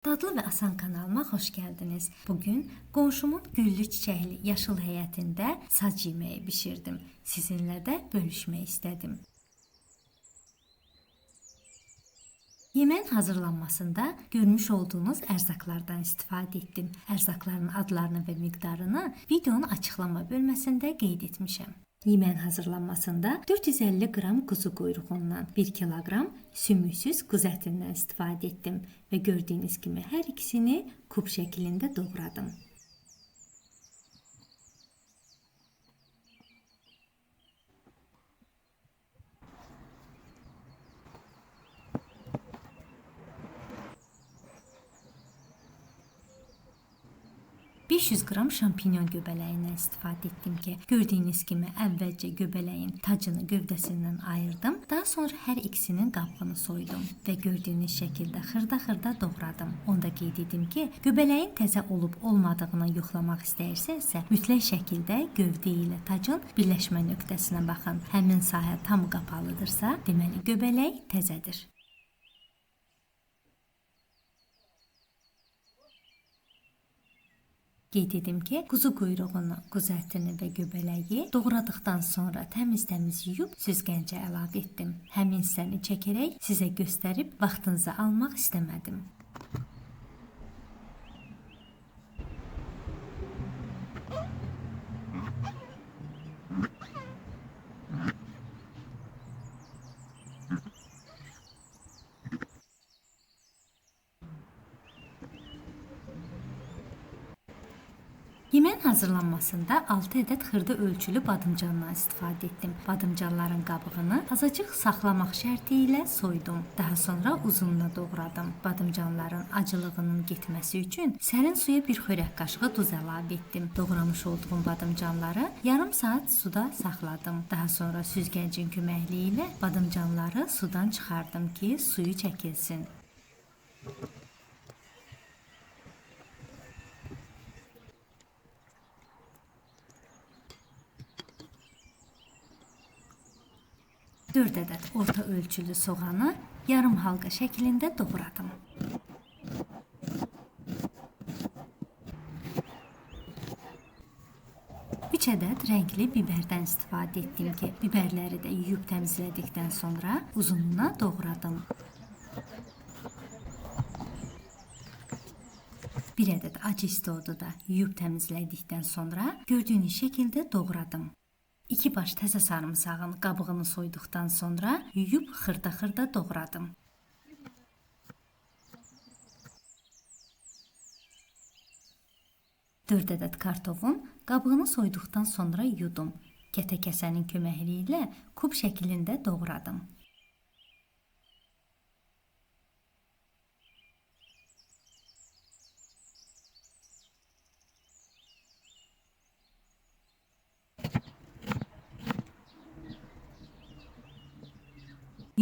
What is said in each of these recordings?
Dadlı və Asan kanalıma xoş gəldiniz. Bugün qonşumun güllü çiçəkli yaşıl həyətində sac yeməyi bişirdim. Sizinlə də bölüşmək istədim. Yeməyin hazırlanmasında görmüş olduğunuz ərzaqlardan istifadə etdim. Ərzaqların adlarını və miqdarını videonun açıqlama bölməsində qeyd etmişəm. Yeməyin hazırlanmasında 450 qram quzu quyruğundan 1 kiloqram sümüksüz quzu ətindən istifadə etdim və gördüyünüz kimi hər ikisini kub şəklində doğradım. $500 qram şampinyon göbələyindən istifadə etdim ki, gördüyünüz kimi əvvəlcə göbələyin tacını gövdəsindən ayırdım. Daha sonra hər ikisinin qabığını soydum və gördüyünüz şəkildə xırda-xırda doğradım. Onda qeyd edim ki, göbələyin təzə olub olmadığını yoxlamaq istəyirsinizsə, mütləq şəkildə gövdə ilə tacın birləşmə nöqtəsinə baxın. Həmin sahə tam qapalıdırsa, deməli göbələk təzədir. Qeyd edim ki, quzu quyruğunu, quzu ətini və göbələyi doğradıqdan sonra təmiz-təmiz yuyub süzgəncə əlavə etdim. Həmin hissəni çəkərək sizə göstərib vaxtınızı almaq istəmədim. Yeməyin hazırlanmasında 6 ədəd xırda ölçülü badımcandan istifadə etdim. Badımcanların qabığını azacıq saxlamaq şərti ilə soydum. Daha sonra uzununa doğradım. Badımcanların acılığının getməsi üçün sərin suya bir xörək qaşığı duz əlavə etdim. Doğramış olduğum badımcanları yarım saat suda saxladım. Daha sonra süzgəcin köməkliyi ilə badımcanları sudan çıxardım ki, suyu çəkilsin. Dörd ədəd orta ölçülü soğanı yarım halqa şəklində doğradım. Üç ədəd rəngli bibərdən istifadə etdim ki, bibərləri də yuyub təmizlədikdən sonra uzunluğuna doğradım. 1 ədəd acı istodu da yuyub təmizlədikdən sonra gördüyünüz şəkildə doğradım. 2 baş təzə sarımsağın qabığını soyduqdan sonra yuyub xırda-xırda doğradım. Dörd ədəd kartofun qabığını soyduqdan sonra yudum. Kətə kəsənin köməkliyi ilə kub şəklində doğradım.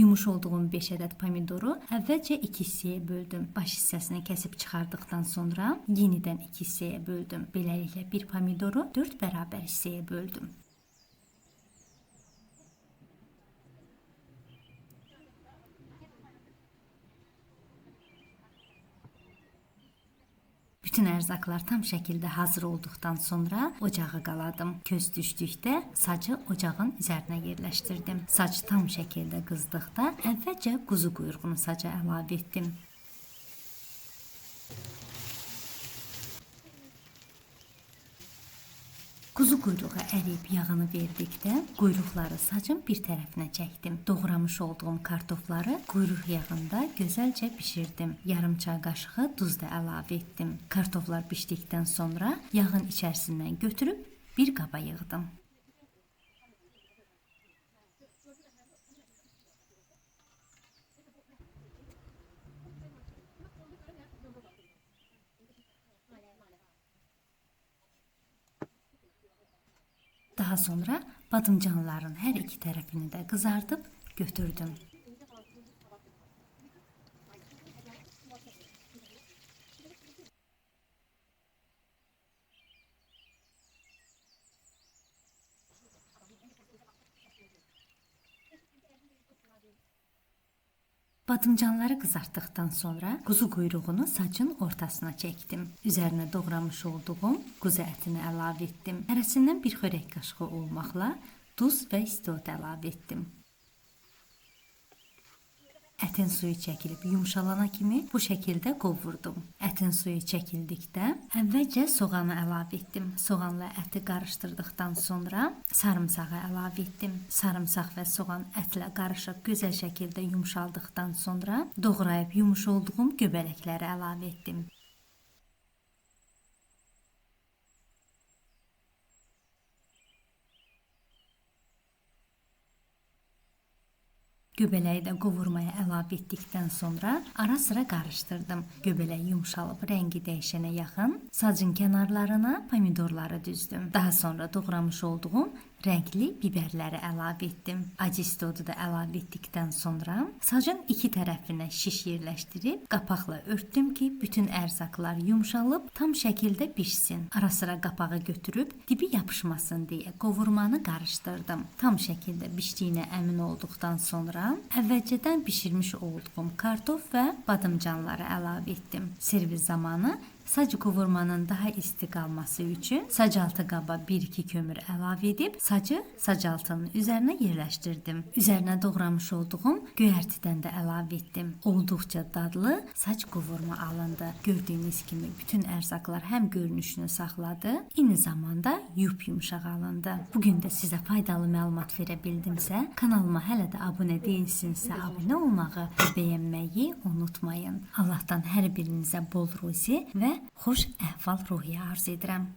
Yumuş olduğum 5 ədəd pomidoru əvvəlcə 2 hissəyə böldüm. Baş hissəsini kəsib çıxardıqdan sonra yenidən 2 hissəyə böldüm. Beləliklə bir pomidoru 4 bərabər hissəyə böldüm. Bütün ərzaqlar tam şəkildə hazır olduqdan sonra ocağı qaladım. Köz düşdükdə sacı ocağın üzərinə yerləşdirdim. Sac tam şəkildə qızdıqda əvvəlcə quzu quyruğunu saca əlavə etdim. Quzu quyruğu əriyib yağını verdikdə quyruqları sacın bir tərəfinə çəkdim. Doğramış olduğum kartofları quyruq yağında gözəlcə bişirdim. Yarım çay qaşığı duz da əlavə etdim. Kartoflar bişdikdən sonra yağın içərisindən götürüb bir qaba yığdım. Daha sonra badımcanların hər iki tərəfini də qızardıb götürdüm. Badımcanları qızartdıqdan sonra quzu quyruğunu sacın ortasına çəkdim. Üzərinə doğramış olduğum quzu ətini əlavə etdim. Hərəsindən bir xörək qaşığı olmaqla duz və istot əlavə etdim. Ətin suyu çəkilib yumşalana kimi bu şəkildə qovurdum. Ətin suyu çəkildikdə əvvəlcə soğanı əlavə etdim. Soğanla əti qarışdırdıqdan sonra sarımsağı əlavə etdim. Sarımsaq və soğan ətlə qarışıb gözəl şəkildə yumşaldıqdan sonra doğrayıb yumuş olduğum göbələkləri əlavə etdim. Göbələyi də qovurmaya əlavə etdikdən sonra ara sıra qarışdırdım. Göbələk yumşalıb rəngi dəyişənə yaxın sacın kənarlarına pomidorları düzdüm. Daha sonra doğramış olduğum rəngli biberləri əlavə etdim. Acı istodu da əlavə etdikdən sonra sacın iki tərəfinə şiş yerləşdirib qapaqla örtdüm ki, bütün ərzaqlar yumşalıb tam şəkildə bişsin. Ara sıra qapağı götürüb dibi yapışmasın deyə qovurmanı qarışdırdım. Tam şəkildə bişdiyinə əmin olduqdan sonra əvvəlcədən bişirmiş olduğum kartof və badımcanları əlavə etdim. Servis zamanı sac qovurmanın daha isti qalması üçün sacaltı qaba 1-2 kömür əlavə edib sacı sacaltının üzərinə yerləşdirdim. Üzərinə doğramış olduğum göyərtidən də əlavə etdim. Olduqca dadlı sac qovurma alındı. Gördüyünüz kimi bütün ərzaqlar həm görünüşünü saxladı, eyni zamanda yumşaq alındı. Bugün də sizə faydalı məlumat verə bildimsə, kanalıma hələ də abunə deyilsinizsə abunə olmağı və bəyənməyi unutmayın. Allahdan hər birinizə bol ruzi və xoş əhval-ruhiyyə arzu edirəm.